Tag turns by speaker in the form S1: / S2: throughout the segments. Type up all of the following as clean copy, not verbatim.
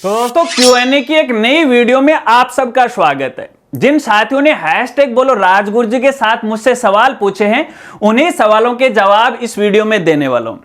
S1: तो दोस्तों Q&A की एक नई वीडियो में आप सबका स्वागत है। जिन साथियों ने हैशटैग बोलो राजगुरु जी के साथ मुझसे सवाल पूछे हैं, उन्हीं सवालों के जवाब इस वीडियो में देने वाला हूं।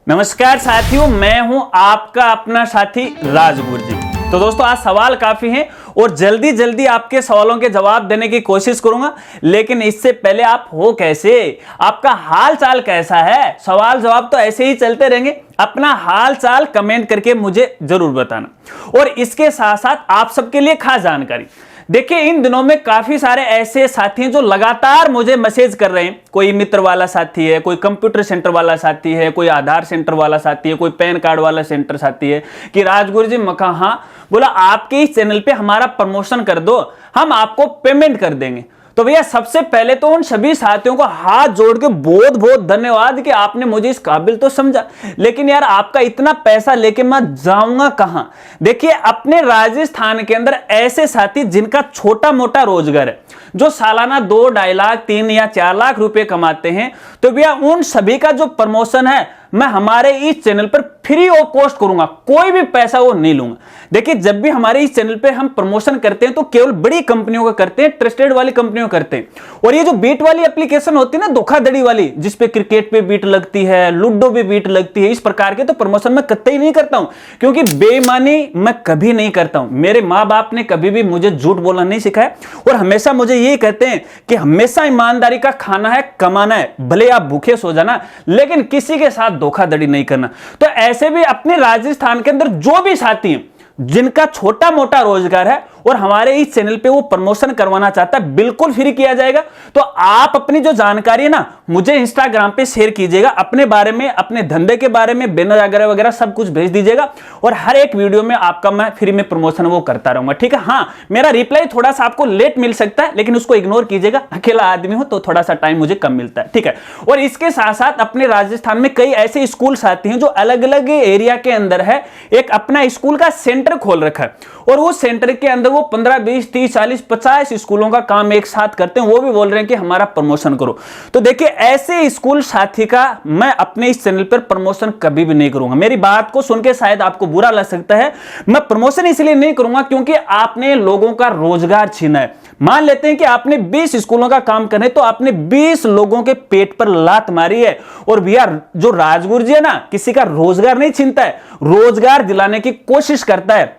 S1: नमस्कार साथियों, मैं हूं आपका अपना साथी राजगुरु जी। तो दोस्तों आज सवाल काफी हैं और जल्दी जल्दी आपके सवालों के जवाब देने की कोशिश करूंगा, लेकिन इससे पहले आप हो कैसे, आपका हाल चाल कैसा है। सवाल जवाब तो ऐसे ही चलते रहेंगे, अपना हाल चाल कमेंट करके मुझे जरूर बताना। और इसके साथ साथ आप सबके लिए खास जानकारी, देखिए इन दिनों में काफी सारे ऐसे साथी हैं जो लगातार मुझे मैसेज कर रहे हैं। कोई मित्र वाला साथी है, कोई कंप्यूटर सेंटर वाला साथी है, कोई आधार सेंटर वाला साथी है, कोई पैन कार्ड वाला सेंटर साथी है कि राजगुरु जी मैं कहा हाँ, बोला आपके इस चैनल पे हमारा प्रमोशन कर दो, हम आपको पेमेंट कर देंगे। तो भैया सबसे पहले तो उन सभी साथियों को हाथ जोड़ के बहुत बहुत धन्यवाद कि आपने मुझे इस काबिल तो समझा, लेकिन यार आपका इतना पैसा लेके मैं जाऊंगा कहां। देखिए अपने राजस्थान के अंदर ऐसे साथी जिनका छोटा मोटा रोजगार है, जो सालाना 2-2.5 लाख 3 या 4 लाख रुपए कमाते हैं, तो भैया उन सभी का जो प्रमोशन है मैं हमारे इस चैनल पर फ्री ऑफ कॉस्ट करूंगा, कोई भी पैसा वो नहीं लूंगा। देखिए जब भी हमारे इस चैनल पे हम प्रमोशन करते हैं तो केवल बड़ी कंपनियों का करते हैं, ट्रस्टेड वाली कंपनियों करते हैं। और ये जो बीट वाली एप्लीकेशन होती है ना, धोखाधड़ी वाली, जिसपे क्रिकेट पे बीट लगती है, लूडो पे बीट लगती है, इस प्रकार के तो प्रमोशन मैं कतई नहीं करता हूं, क्योंकि बेईमानी मैं कभी नहीं करता हूं। मेरे माँ बाप ने कभी भी मुझे झूठ बोलना नहीं सिखाया और हमेशा मुझे यही कहते हैं कि हमेशा ईमानदारी का खाना है, कमाना है, भले आप भूखे सो जाना, लेकिन किसी के साथ धोखाधड़ी नहीं करना। तो ऐसे भी अपने राजस्थान के अंदर जो भी साथी हैं जिनका छोटा मोटा रोजगार है और हमारे इस चैनल पे वो प्रमोशन करवाना चाहता है, बिल्कुल फ्री किया जाएगा। तो आप अपनी जो जानकारी है ना मुझे इंस्टाग्राम पे शेयर कीजिएगा, अपने बारे में, अपने धंधे के बारे में, बैनर वगैरह वगैरह सब कुछ भेज दीजिएगा और हर एक वीडियो में आपका मैं फ्री में प्रमोशन वो करता रहूंगा, ठीक है। हाँ, मेरा रिप्लाई थोड़ा सा आपको लेट मिल सकता है, लेकिन उसको इग्नोर कीजिएगा, अकेला आदमी हो तो थोड़ा सा टाइम मुझे कम मिलता है, ठीक है। और इसके साथ साथ अपने राजस्थान में कई ऐसे स्कूल साथी हैं जो अलग अलग एरिया के अंदर है, एक अपना स्कूल का सेंटर खोल रखा है और उस सेंटर के अंदर वो 15, 20, 30, 40, 50 स्कूलों का काम एक साथ करते हैं। वो भी बोल रहे हैं कि हमारा प्रमोशन करो। तो देखिए ऐसे स्कूल साथी का मैं अपने इस चैनल पर प्रमोशन कभी भी नहीं करूंगा। मेरी बात को सुन के शायद आपको बुरा लग सकता है, मैं प्रमोशन इसलिए नहीं करूंगा क्योंकि आपने लोगों का रोजगार छीना है। मान लेते हैं कि आपने 20 स्कूलों का काम करना है, तो आपने 20 लोगों के पेट पर लात मारी है। और भैया जो राजगुरु जी है ना, किसी का रोजगार नहीं छीनता है, रोजगार दिलाने की कोशिश करता है।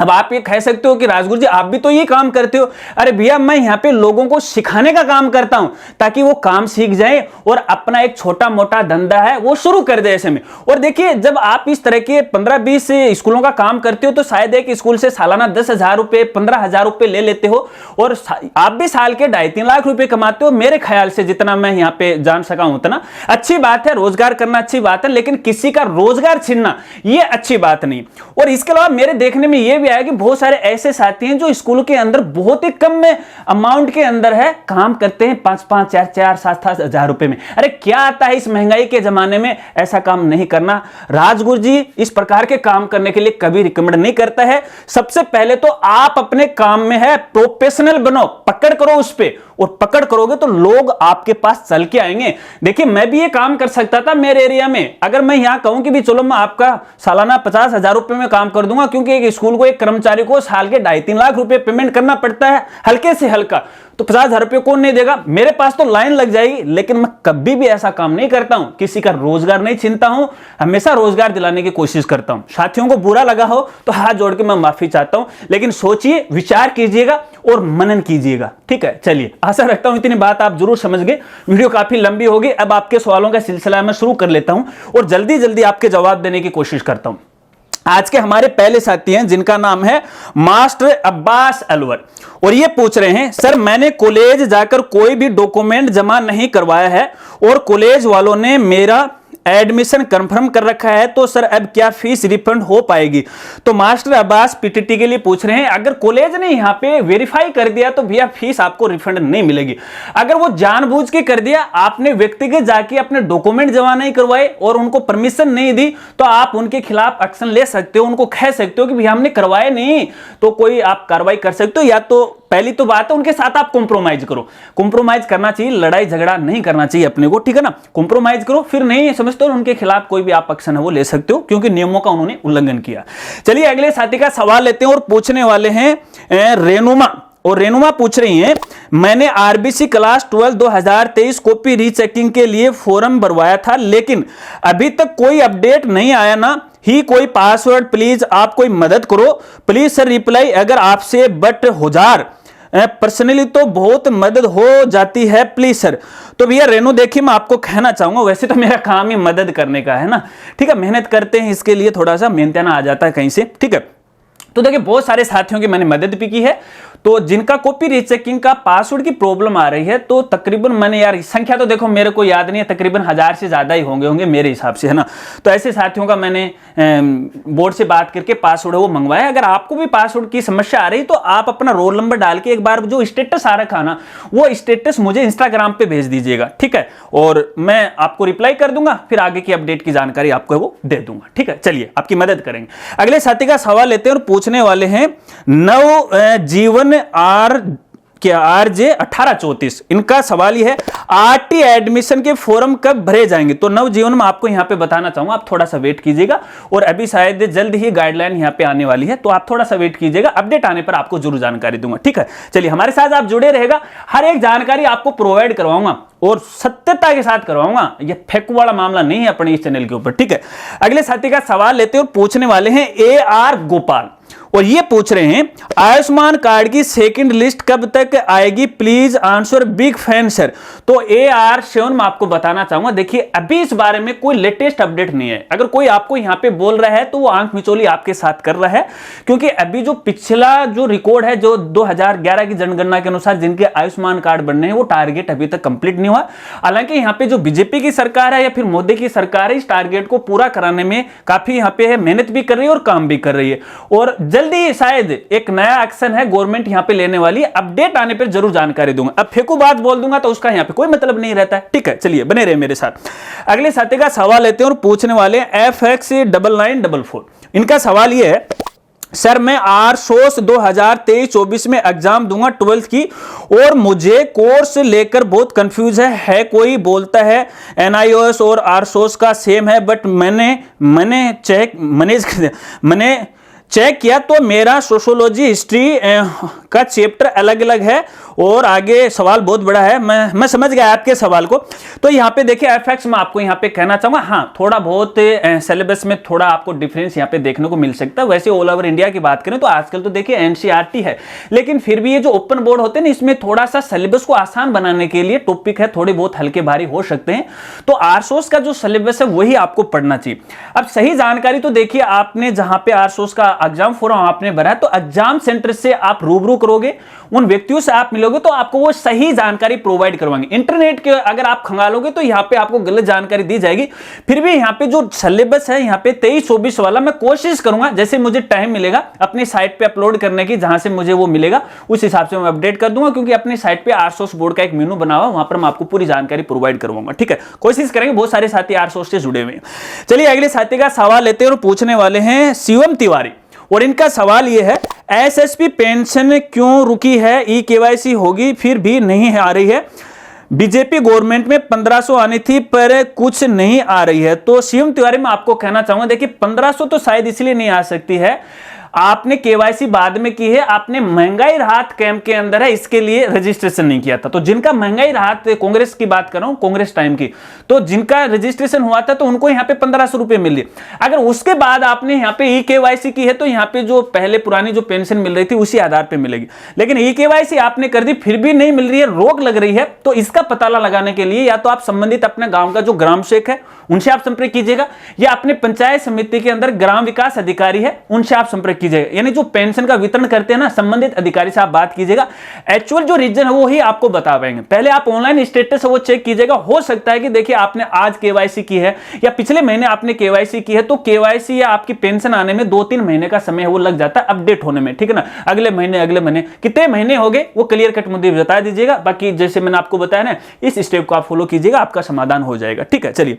S1: अब आप ये कह सकते हो कि राजगुरु जी आप भी तो ये काम करते हो। अरे भैया मैं यहाँ पे लोगों को सिखाने का काम करता हूं ताकि वो काम सीख जाए और अपना एक छोटा मोटा धंधा है वो शुरू कर दे ऐसे में। और देखिए जब आप इस तरह के 15-20 स्कूलों का काम करते हो तो शायद एक स्कूल से सालाना 10,000 रुपए 15,000 रुपए ले लेते हो और आप भी साल के 2.5-3 लाख रुपए कमाते हो। मेरे ख्याल से जितना मैं यहाँ पे जान सका हूं उतना अच्छी बात है, रोजगार करना अच्छी बात है, लेकिन किसी का रोजगार छीनना ये अच्छी बात नहीं। और इसके अलावा मेरे देखने में ये है कि बहुत सारे ऐसे साथी हैं जो स्कूल के अंदर बहुत ही कम में अमाउंट के अंदर है काम करते हैं, 5-5, 4-4, 7-7 हजार रुपए में। अरे क्या आता है इस महंगाई के जमाने में ऐसा काम नहीं करना। राजगुरु जी इस प्रकार के काम करने के लिए कभी रिकमेंड नहीं करता है। सबसे पहले तो आप अपने काम में है प्रोफेशनल बनो, पकड़ करो उस पे, और पकड़ करोगे तो लोग आपके पास चल के आएंगे। देखिए मैं भी ये काम कर सकता था मेरे एरिया में, अगर मैं यहां कहूं कि भी चलो मैं आपका सालाना 50,000 रुपए में काम कर दूंगा, क्योंकि एक स्कूल को एक कर्मचारी को साल के 2.5-3 लाख रुपए पेमेंट करना पड़ता है हल्के से हल्का, तो 50,000 रुपए कौन नहीं देगा। मेरे पास तो लाइन लग जाएगी। लेकिन मैं कभी भी ऐसा काम नहीं करता हूं, किसी का रोजगार नहीं छीनता हूं, हमेशा रोजगार दिलाने की कोशिश करता हूं। साथियों को बुरा लगा हो तो हाथ जोड़ के मैं माफी चाहता हूं, लेकिन सोचिए, विचार कीजिएगा और मनन कीजिएगा, ठीक है। चलिए आशा रखता हूं इतनी बात आप जरूर समझ गए। वीडियो काफी लंबी होगी, अब आपके सवालों का सिलसिला मैं शुरू कर लेता हूं और जल्दी जल्दी आपके जवाब देने की कोशिश करता हूं। आज के हमारे पहले साथी हैं जिनका नाम है मास्टर अब्बास अलवर, और ये पूछ रहे हैं सर मैंने कॉलेज जाकर कोई भी डॉक्यूमेंट जमा नहीं करवाया है और कॉलेज वालों ने मेरा एडमिशन कंफर्म कर रखा है, तो सर अब क्या फीस रिफंड हो पाएगी। तो मास्टर अब्बास पीटीटी के लिए पूछ रहे हैं, अगर कॉलेज ने यहां पे वेरीफाई कर दिया तो भैया फीस आपको रिफंड नहीं मिलेगी। अगर वो जानबूझ के कर दिया, आपने व्यक्तिगत जाके अपने डॉक्यूमेंट जमा नहीं करवाए और उनको परमिशन नहीं दी, तो आप उनके खिलाफ एक्शन ले सकते हो, उनको कह सकते हो कि भैया हमने करवाए नहीं, तो कोई आप कार्रवाई कर सकते हो, या तो पहली तो बात है उनके साथ आप कॉम्प्रोमाइज करो, कॉम्प्रोमाइज करना चाहिए, लड़ाई झगड़ा नहीं करना चाहिए अपने को, ठीक है ना, कॉम्प्रोमाइज करो, फिर नहीं समझते हो उनके खिलाफ कोई भी आप एक्शन है वो ले सकते हो, क्योंकि नियमों का उन्होंने उल्लंघन किया। चलिए अगले साथी का सवाल लेते हैं और पूछने वाले हैं रेनुमा, और रेनुमा पूछ रही हैं, मैंने आरबीसी क्लास 12 2023 कॉपी रीचेकिंग के लिए फॉर्म भरवाया था, लेकिन अभी तक कोई अपडेट नहीं आया ना ही कोई पासवर्ड, प्लीज आप कोई मदद करो प्लीज सर। रिप्लाई अगर आपसे बट हजार पर्सनली तो बहुत मदद हो जाती है प्लीज सर। तो भैया रेनू देखिए मैं आपको कहना चाहूंगा, वैसे तो मेरा काम ही मदद करने का है ना, ठीक है, मेहनत करते हैं इसके लिए, थोड़ा सा मेहनताना आ जाता है कहीं से, ठीक है। तो देखिए बहुत सारे साथियों की मैंने मदद भी की है, तो जिनका कॉपी रीचेकिंग का पासवर्ड की प्रॉब्लम आ रही है, तो तकरीबन मैंने यार संख्या तो देखो मेरे को याद नहीं है, तकरीबन 1000 से ज्यादा ही होंगे मेरे हिसाब से, है ना। तो ऐसे साथियों का मैंने बोर्ड से बात करके पासवर्ड वो मंगवाया। अगर आपको भी पासवर्ड की समस्या आ रही तो आप अपना रोल नंबर डाल के एक बार जो स्टेटस आ रखा ना वो स्टेटस मुझे इंस्टाग्राम पे भेज दीजिएगा, ठीक है, और मैं आपको रिप्लाई कर दूंगा, फिर आगे की अपडेट की जानकारी आपको वो दे दूंगा, ठीक है। चलिए आपकी मदद करेंगे। अगले साथी का सवाल लेते हैं और पूछने वाले हैं नवजीवन RJ 1834, इनका सवाल यह है आरटी एडमिशन के फॉर्म कब भरे जाएंगे। तो नवजीवन में आपको यहां पे बताना चाहूंगा, आप थोड़ा सा वेट कीजिएगा, और अभी शायद जल्द ही गाइडलाइन यहां पे आने वाली है, तो आप थोड़ा सा वेट कीजिएगा, अपडेट आने पर आपको जरूर जानकारी दूंगा, ठीक है। चलिए हमारे साथ आप जुड़े रहेगा, हर एक जानकारी आपको प्रोवाइड करवाऊंगा और सत्यता के साथ करवाऊंगा, ये फेंकू वाला मामला नहीं है अपने इस चैनल के ऊपर, ठीक है। अगले साथी का सवाल लेते हैं और पूछने वाले हैं AR गोपाल, और ये पूछ रहे हैं आयुष्मान कार्ड की सेकंड लिस्ट कब तक आएगी, please answer, big fan sir. तो AR7 मैं आपको बताना चाहूंगा, देखिए अभी इस बारे में कोई लेटेस्ट अपडेट नहीं है, अगर कोई आपको यहां पे बोल रहा है तो वो आंख मिचोली आपके साथ कर रहा है, क्योंकि अभी जो पिछला जो रिकॉर्ड है, जो 2011 की जनगणना के अनुसार जिनके आयुष्मान कार्ड बनने हैं वो टारगेट अभी तक कंप्लीट नहीं हुआ। हालांकि यहां पे जो बीजेपी की सरकार है या फिर मोदी की सरकार है, इस टारगेट को पूरा कराने में काफी यहां पे है, मेहनत भी कर रही है और काम भी कर रही है, और जल्दी शायद एक नया एक्शन है गवर्नमेंट यहां पे लेने वाली है, अपडेट आने पर जरूर जानकारी दूंगा। अब फेंकू बात बोल दूंगा तो उसका यहां पे कोई मतलब नहीं रहता है, ठीक है। चलिए बने रहे मेरे साथ। अगले साथी का सवाल लेते हैं और पूछने वाले FX9944, इनका सवाल यह है, सर मैं RSOS 2023-24 में एग्जाम दूंगा 12th की, और मुझे कोर्स लेकर बहुत कंफ्यूज है कोई बोलता है NIOS और RSOS का सेम है, बट मैंने चेक किया तो मेरा सोशियोलॉजी हिस्ट्री का चैप्टर अलग अलग है, और आगे सवाल बहुत बड़ा है, मैं समझ गया आपके सवाल को। तो यहाँ पे देखिए FX मैं आपको यहाँ पे कहना चाहूंगा, हाँ थोड़ा बहुत सिलेबस में थोड़ा आपको डिफरेंस यहाँ पे देखने को मिल सकता है। वैसे ऑल ओवर इंडिया की बात करें तो आजकल तो देखिए NCERT है, लेकिन फिर भी ये जो ओपन बोर्ड होते हैं ना, इसमें थोड़ा सा सिलेबस को आसान बनाने के लिए टॉपिक है थोड़े बहुत हल्के भारी हो सकते हैं, तो RSOS का जो सिलेबस है वही आपको पढ़ना चाहिए। अब सही जानकारी तो देखिए, आपने जहां पे RSOS का एग्जाम फॉर्म आपने भरा है, तो एग्जाम सेंटर से आप रूबरू करोगे, उन व्यक्तियों से आप मिलोगे तो आपको वो सही जानकारी प्रोवाइड करवाएंगे। इंटरनेट के अगर आप खंगालोगे तो यहाँ पे आपको गलत जानकारी दी जाएगी। फिर भी यहाँ पे जो सिलेबस है यहाँ पे 23-24 वाला मैं कोशिश करूंगा, जैसे मुझे टाइम मिलेगा अपनी साइट पे अपलोड करने की, जहां से मुझे वो मिलेगा उस हिसाब से मैं अपडेट कर दूंगा, क्योंकि अपनी साइट पे RSOS बोर्ड का एक मेनू बना हुआ, वहां पर मैं आपको पूरी जानकारी प्रोवाइड करवाऊंगा, ठीक है। कोशिश करेंगे, बहुत सारे साथी RSOS से जुड़े हुए हैं। चलिए अगले साथी का सवाल लेते हैं और पूछने वाले हैं शिवम तिवारी, और इनका सवाल यह है SSP पेंशन क्यों रुकी है, EKYC होगी फिर भी नहीं आ रही है, बीजेपी गवर्नमेंट में 1500 आनी थी पर कुछ नहीं आ रही है। तो शिवम तिवारी में आपको कहना चाहूंगा, देखिए 1500 तो शायद इसलिए नहीं आ सकती है, आपने KYC बाद में की है, आपने महंगाई राहत कैंप के अंदर है, इसके लिए रजिस्ट्रेशन नहीं किया था। तो जिनका महंगाई राहत, कांग्रेस की बात कर रहा हूं, कांग्रेस टाइम की, तो जिनका रजिस्ट्रेशन हुआ था तो उनको यहां पे 1500 रुपए मिल रही। अगर उसके बाद आपने यहां पे EKYC की है तो यहां पे जो पहले पुरानी जो पेंशन मिल रही थी उसी आधार पे मिलेगी, लेकिन EKYC आपने कर दी फिर भी नहीं मिल रही है, रोक लग रही है। तो इसका पता लगाने के लिए या तो आप संबंधित अपने गांव का जो ग्राम सेवक है उनसे आप संपर्क कीजिएगा, या अपने पंचायत समिति के अंदर ग्राम विकास अधिकारी है उनसे आप संपर्क कीजिएगा, यानी जो पेंशन का वितरण करते हैं ना, संबंधित अधिकारी से आप बात कीजिएगा। एक्चुअल जो रीजन है वो ही आपको बता पाएंगे। पहले आप ऑनलाइन स्टेटस है वो चेक कीजिएगा, हो सकता है कि देखिए आपने आज KYC की है या पिछले महीने आपने KYC की है, तो KYC या आपकी पेंशन आने में 2-3 महीने का समय वो लग जाता है अपडेट होने में, ठीक है ना। अगले महीने कितने महीने हो गए वो क्लियर कट मुझे बता दीजिएगा, बाकी जैसे मैंने आपको बताया ना, इस स्टेप को आप फॉलो कीजिएगा, आपका समाधान हो जाएगा, ठीक है। चलिए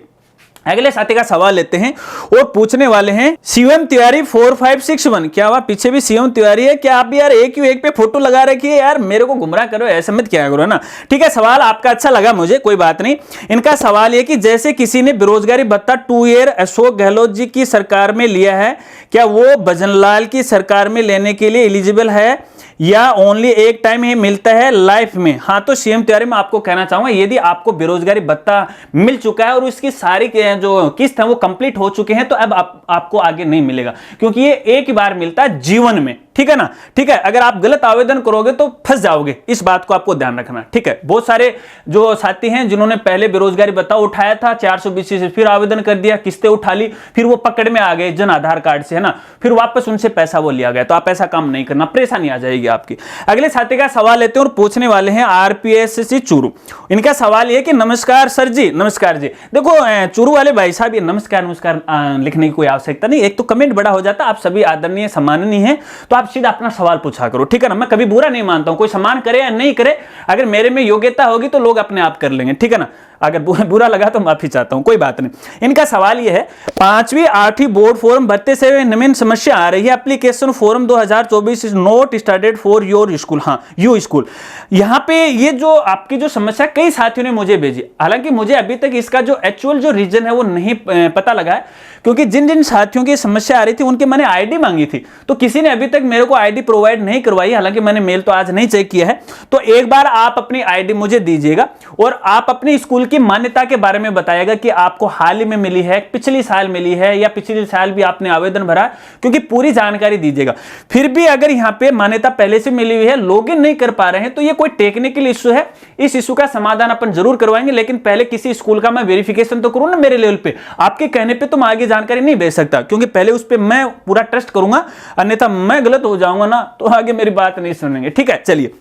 S1: अगले साथी का सवाल लेते हैं और पूछने वाले हैं शिवम तिवारी 4561। क्या हुआ, पीछे भी शिवम तिवारी है क्या? आप यार एक ही एक पे फोटो लगा रखी है यार, मेरे को गुमराह करो, ऐसा मत क्या करो ना। ठीक है, सवाल आपका अच्छा लगा मुझे, कोई बात नहीं। इनका सवाल ये कि जैसे किसी ने बेरोजगारी भत्ता 2 ईयर अशोक गहलोत जी की सरकार में लिया है, क्या वो भजनलाल की सरकार में लेने के लिए एलिजिबल है या ओनली एक टाइम ही मिलता है लाइफ में? हाँ, तो सीएम तिवारी मैं आपको कहना चाहूंगा, यदि आपको बेरोजगारी भत्ता मिल चुका है और उसकी सारी जो किस्त है वो कंप्लीट हो चुके हैं, तो अब आपको आगे नहीं मिलेगा, क्योंकि ये एक ही बार मिलता है जीवन में। ठीक है ना? ठीक है, अगर आप गलत आवेदन करोगे तो फंस जाओगे, इस बात को आपको ध्यान रखना। ठीक है, बहुत सारे जो साथी हैं जिन्होंने पहले बेरोजगारी भत्ता उठाया था 420 से, फिर आवेदन कर दिया, किस्तें उठा ली, फिर वो पकड़ में आ गए जन आधार कार्ड से, है ना, फिर वापस उनसे पैसा वो लिया गया। तो आप ऐसा काम नहीं करना, परेशानी आ जाएगी आपकी। अगले साथी का सवाल लेते हैं और पूछने वाले हैं आरपीएससी चूरू। इनका सवाल यह कि नमस्कार सर जी। नमस्कार जी। देखो चूरू वाले भाई साहब, ये नमस्कार नमस्कार लिखने की कोई आवश्यकता नहीं, एक तो कमेंट बड़ा हो जाता, आप सभी आदरणीय सम्माननीय हैं, तो आप सीधा अपना सवाल पूछा करो। ठीक है ना, मैं कभी बुरा नहीं मानता हूं, कोई सम्मान करे या नहीं करे, अगर मेरे में योग्यता होगी तो लोग अपने आप कर लेंगे। ठीक है ना, अगर बुरा लगा तो माफी चाहता हूं, कोई बात नहीं। इनका सवाल यह है 5वीं 8वीं बोर्ड फॉर्म भरते से नवीन समस्या आ रही है, application form 2024 is not started for your school. हाँ, यू स्कूल। यहां पे ये जो आपकी जो समस्या कई साथियों ने मुझे भेजी, हालांकि मुझे अभी तक इसका जो एक्चुअल जो रीजन है वो नहीं पता लगा है, क्योंकि जिन जिन साथियों की समस्या आ रही थी उनके मैंने आईडी मांगी थी, तो किसी ने अभी तक मेरे को आईडी प्रोवाइड नहीं करवाई। हालांकि मैंने मेल तो आज नहीं चेक किया है, तो एक बार आप अपनी आईडी मुझे दीजिएगा और आप अपने स्कूल की मान्यता के बारे में बताएगा कि आपको हाल ही में मिली है, पिछली साल मिली है, या पिछले साल भी आपने आवेदन भरा, क्योंकि पूरी जानकारी दीजिएगा। फिर भी अगर यहां पे मान्यता पहले से मिली हुई है, लॉगिन नहीं कर पा रहे हैं, तो ये कोई टेक्निकल इश्यू है, इस इश्यू का समाधान अपन जरूर करवाएंगे, लेकिन पहले किसी स्कूल का मैं वेरिफिकेशन तो करूं ना मेरे लेवल पे। आपके कहने पे तो मैं आगे जानकारी नहीं भेज सकता, क्योंकि पहले उस पर मैं पूरा ट्रस्ट करूंगा, अन्यथा मैं गलत हो जाऊंगा ना तो आगे मेरी बात नहीं सुनेंगे। ठीक है, चलिए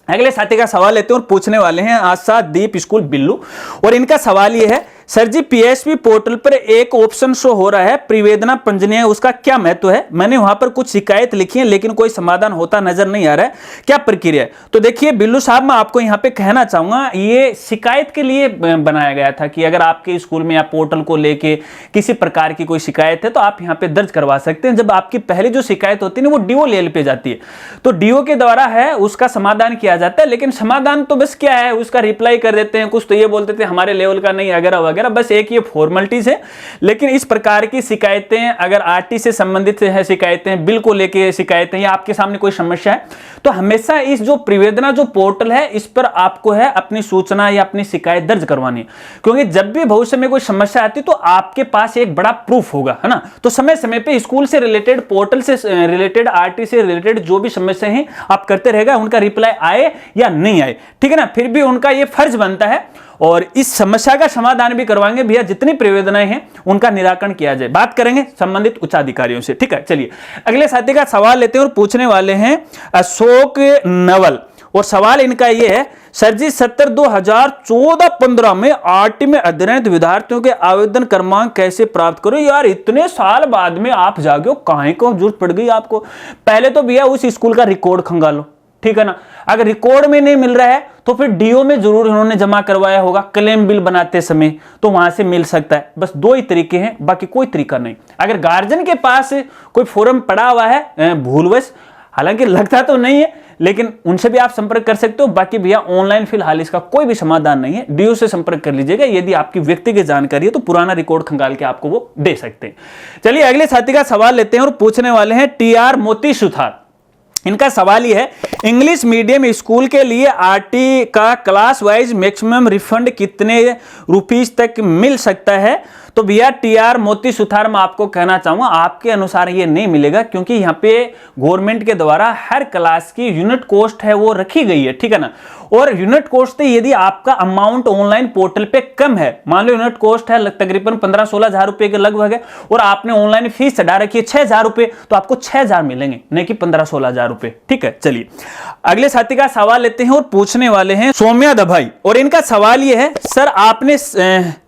S1: अगले साथी का सवाल लेते हैं और पूछने वाले हैं आशा दीप स्कूल बिल्लू, और इनका सवाल यह है सर जी पीएसपी पोर्टल पर एक ऑप्शन शो हो रहा है प्रिवेदना पंजनीय, उसका क्या महत्व है? मैंने वहां पर कुछ शिकायत लिखी है लेकिन कोई समाधान होता नजर नहीं आ रहा है, क्या प्रक्रिया है? तो देखिए बिल्लू साहब, मैं आपको यहां पे कहना चाहूंगा, ये शिकायत के लिए बनाया गया था कि अगर आपके स्कूल में या पोर्टल को लेके किसी प्रकार की कोई शिकायत है तो आप यहां पे दर्ज करवा सकते हैं। जब आपकी पहली जो शिकायत होती है ना वो डीओ लेवल पे जाती है, तो डीओ के द्वारा है उसका समाधान किया जाता है। लेकिन समाधान तो बस क्या है, उसका रिप्लाई कर देते हैं, कुछ तो ये बोलते थे हमारे लेवल का नहीं वगैरह वगैरह, बस एक ये फॉर्मेलिटीज है। लेकिन इस प्रकार की शिकायतें, अगर आरटी से संबंधित है शिकायतें, बिल को लेके शिकायतें, या आपके सामने कोई समस्या है, तो हमेशा इस जो प्रिवेदना जो पोर्टल है इस पर आपको है अपनी सूचना या अपनी शिकायत दर्ज करवानी है, क्योंकि जब भी भविष्य में कोई समस्या आती तो आपके पास एक बड़ा प्रूफ होगा, है ना। तो समय समय पे स्कूल से रिलेटेड, पोर्टल से रिलेटेड, आरटी से रिलेटेड जो भी समस्या है आप करते रहेगा, उनका रिप्लाई आए या नहीं आए, ठीक है ना, फिर भी उनका ये फर्ज बनता है और इस समस्या का समाधान भी करवाएंगे भैया, जितनी प्रिवेदनाएं हैं उनका निराकरण किया जाए। बात करेंगे संबंधित उच्च अधिकारियों से। ठीक है, चलिए अगले साथी का सवाल लेते हैं और पूछने वाले हैं अशोक नवल, और सवाल इनका यह है सर जी 2014-15 में आरटी में अध्ययनरत विद्यार्थियों के आवेदन क्रमांक कैसे प्राप्त करो? यार इतने साल बाद में आप जागे हो, काहे को जरूरत पड़ गई आपको? पहले तो भैया उस स्कूल का रिकॉर्ड खंगालो, ठीक है ना। अगर रिकॉर्ड में नहीं मिल रहा है तो फिर डीओ में जरूर उन्होंने जमा करवाया होगा, क्लेम बिल बनाते समय, तो वहां से मिल सकता है। बस दो ही तरीके हैं, बाकी कोई तरीका नहीं। अगर गार्जियन के पास कोई फॉर्म पड़ा हुआ है भूलवश, हालांकि लगता तो नहीं है, लेकिन उनसे भी आप संपर्क कर सकते हो। बाकी भैया ऑनलाइन फिलहाल इसका कोई भी समाधान नहीं है, डीओ से संपर्क कर लीजिएगा। यदि आपकी व्यक्तिगत जानकारी है तो पुराना रिकॉर्ड खंगाल के आपको वो दे सकते हैं। चलिए अगले साथी का सवाल लेते हैं और पूछने वाले हैं टीआर मोती सुथार। इनका सवाल यह है इंग्लिश मीडियम स्कूल के लिए आरटी का क्लास वाइज मैक्सिमम रिफंड कितने रुपीस तक मिल सकता है? तो भैया टीआर मोती सुथार, मैं आपको कहना चाहूंगा आपके अनुसार ये नहीं मिलेगा, क्योंकि यहाँ पे गवर्नमेंट के द्वारा हर क्लास की यूनिट कॉस्ट है वो रखी गई है, ठीक है ना। और यूनिट कॉस्ट से यदि आपका अमाउंट ऑनलाइन पोर्टल पे कम है, मान लो यूनिट कॉस्ट है तकरीबन 15-16 हजार रुपए के लगभग है, और आपने ऑनलाइन फीस चढ़ा रखी है 6 हजार रुपए, तो आपको 6 हजार मिलेंगे, नहीं कि 15-16 हजार रुपए। ठीक है, चलिए अगले साथी का सवाल लेते हैं और पूछने वाले हैं सौम्या दभाई, और इनका सवाल यह है सर आपने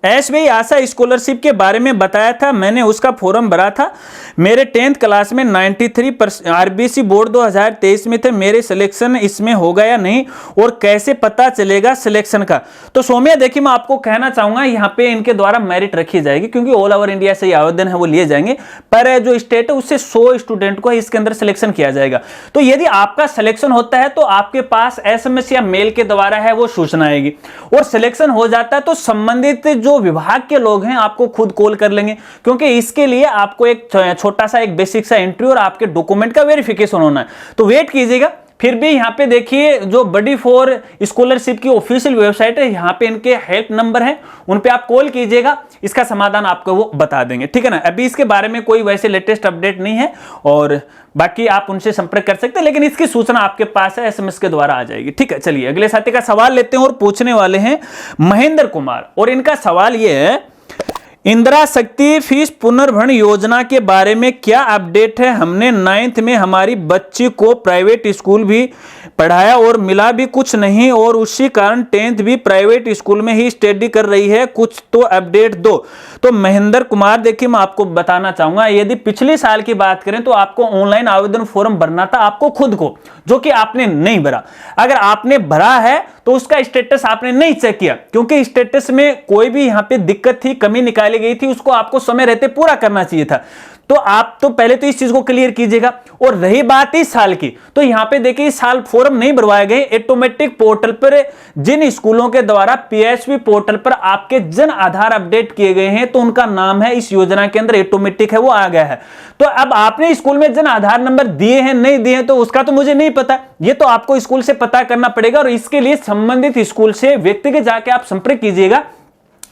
S1: एसबीआई आशा स्कॉलरशिप के बारे में बताया था, मैंने उसका फॉर्म भरा था, मेरे 10th क्लास में 93% आरबीसी बोर्ड 2023 में थे, मेरे सिलेक्शन इसमें होगा या नहीं, और कैसे पता चलेगा सिलेक्शन का? तो सौम्या देखिए, मैं आपको कहना चाहूंगा यहाँ पे इनके द्वारा मेरिट रखी जाएगी, क्योंकि ऑल ओवर इंडिया से आवेदन है वो लिए जाएंगे, पर जो स्टेट है उससे 100 स्टूडेंट को इसके अंदर सिलेक्शन किया जाएगा। तो यदि आपका सिलेक्शन होता है तो आपके पास SMS या मेल के द्वारा है वो सूचना आएगी, और सिलेक्शन हो जाता है तो संबंधित जो विभाग के लोग हैं आपको खुद कॉल कर लेंगे, क्योंकि इसके लिए आपको एक छोटा सा एक बेसिक सा एंट्री और आपके डॉक्यूमेंट का वेरिफिकेशन होना है। तो वेट कीजिएगा। फिर भी यहाँ पे देखिए, जो बडी फॉर स्कॉलरशिप की ऑफिशियल वेबसाइट है, यहाँ पे इनके हेल्प नंबर हैं, उन पे आप कॉल कीजिएगा, इसका समाधान आपको वो बता देंगे, ठीक है ना। अभी इसके बारे में कोई वैसे लेटेस्ट अपडेट नहीं है, और बाकी आप उनसे संपर्क कर सकते हैं, लेकिन इसकी सूचना आपके पास है, SMS के द्वारा आ जाएगी, ठीक है। चलिए अगले साथी का सवाल लेते हैं, और पूछने वाले हैं महेंद्र कुमार, और इनका सवाल ये है, इंदिरा शक्ति फीस पुनर्भरण योजना के बारे में क्या अपडेट है? हमने 9th में हमारी बच्ची को प्राइवेट स्कूल भी पढ़ाया और मिला भी कुछ नहीं, और उसी कारण 10th भी प्राइवेट स्कूल में ही स्टडी कर रही है, कुछ तो अपडेट दो। तो महेंद्र कुमार देखिए, मैं आपको बताना चाहूंगा, यदि पिछले साल की बात करें तो आपको ऑनलाइन आवेदन फॉर्म भरना था आपको खुद को, जो कि आपने नहीं भरा। अगर आपने भरा है तो उसका स्टेटस आपने नहीं चेक किया, क्योंकि स्टेटस में कोई भी यहाँ पे दिक्कत थी, कमी निकाली गई थी, उसको आपको समय रहते पूरा करना चाहिए था। तो आप तो पहले तो इस चीज को क्लियर कीजिएगा। और रही बात इस साल की, तो यहां पे देखिए इस साल फॉर्म नहीं भरवाए गए। ऑटोमेटिक पोर्टल पर जिन स्कूलों के द्वारा PSP पोर्टल पर आपके जन आधार अपडेट किए गए हैं, तो उनका नाम है इस योजना के अंदर ऑटोमेटिक है, वो आ गया है। तो अब आपने स्कूल में जन आधार नंबर दिए हैं नहीं दिए हैं, तो उसका तो मुझे नहीं पता, ये तो आपको स्कूल से पता करना पड़ेगा, और इसके लिए संबंधित स्कूल से व्यक्तिगत जाके आप संपर्क कीजिएगा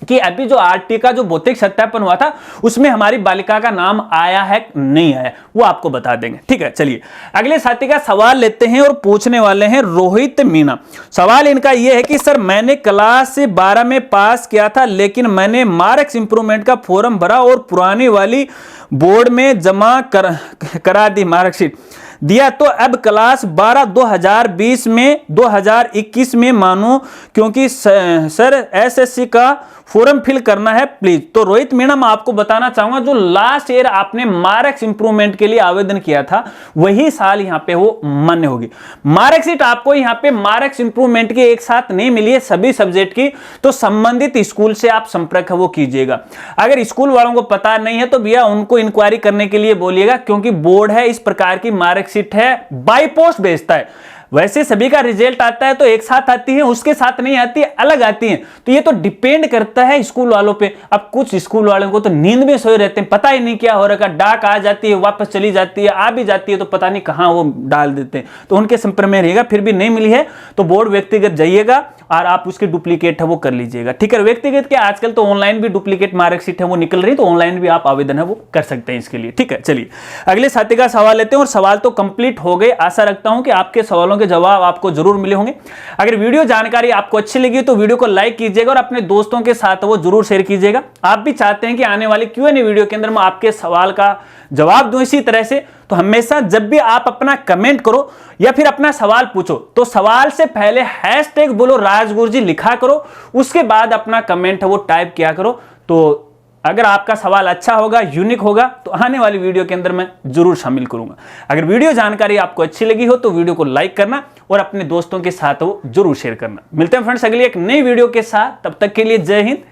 S1: कि अभी जो RT का जो भौतिक सत्यापन हुआ था उसमें हमारी बालिका का नाम आया है नहीं आया, वो आपको बता देंगे, ठीक है। चलिए अगले साथी का सवाल लेते हैं, और पूछने वाले हैं रोहित मीना। सवाल इनका यह है कि सर, मैंने क्लास 12 में पास किया था, लेकिन मैंने मार्क्स इंप्रूवमेंट का फॉर्म भरा और पुरानी वाली बोर्ड में जमा करा दी, मार्कशीट दिया, तो अब क्लास 12 2020 में 2021 में मानो, क्योंकि सर SSC का फॉर्म फिल करना है प्लीज। तो रोहित मीणा, मैं आपको बताना चाहूंगा, जो लास्ट ईयर आपने मार्क्स इंप्रूवमेंट के लिए आवेदन किया था वही साल यहां पे वो मान्य होगी। मार्कशीट आपको यहां पे मार्क्स इंप्रूवमेंट की एक साथ नहीं मिली है सभी सब्जेक्ट की, तो संबंधित स्कूल से आप संपर्क वो कीजिएगा। अगर स्कूल वालों को पता नहीं है तो भैया उनको इंक्वायरी करने के लिए बोलिएगा, क्योंकि बोर्ड है इस प्रकार की मार्कशीट है बाय पोस्ट भेजता है। वैसे सभी का रिजल्ट आता है तो एक साथ आती है, उसके साथ नहीं आती है, अलग आती है। तो ये तो डिपेंड करता है स्कूल वालों पे। अब कुछ स्कूल वालों को तो नींद में सोए रहते हैं, पता ही नहीं क्या हो रहा है, डाक आ जाती है वापस चली जाती है, आ भी जाती है तो पता नहीं कहां वो डाल देते हैं, तो उनके संपर्क में रहिएगा। फिर भी नहीं मिली है तो बोर्ड व्यक्तिगत जाइएगा और आप उसके डुप्लीकेट है वो कर लीजिएगा, ठीक है। व्यक्तिगत के आजकल तो ऑनलाइन भी डुप्लीकेट मार्कशीट है वो निकल रही, तो ऑनलाइन भी आप आवेदन है वो कर सकते हैं इसके लिए, ठीक है। चलिए अगले साथी का सवाल लेते हैं, और सवाल तो कंप्लीट हो गए। आशा रखता हूं कि आपके सवालों के जवाब आपको जरूर मिले होंगे। अगर वीडियो जानकारी आपको अच्छी लगी तो वीडियो को लाइक कीजिएगा और अपने दोस्तों के साथ वो जरूर शेयर कीजिएगा। आप भी चाहते हैं कि आने वाली Q&A वीडियो के अंदर मैं आपके सवाल का जवाब दूं इसी तरह से, तो हमेशा जब भी आप अपना कमेंट करो या फिर अपना सवाल पूछो तो सवाल से पहले हैशटैग बोलो राजगुरुजी लिखा करो, उसके बाद अपना कमेंट है वो टाइप किया करो। तो अगर आपका सवाल अच्छा होगा, यूनिक होगा, तो आने वाली वीडियो के अंदर मैं जरूर शामिल करूंगा। अगर वीडियो जानकारी आपको अच्छी लगी हो तो वीडियो को लाइक करना और अपने दोस्तों के साथ वो जरूर शेयर करना। मिलते हैं फ्रेंड्स अगली एक नई वीडियो के साथ, तब तक के लिए जय हिंद,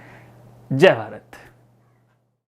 S1: जय भारत।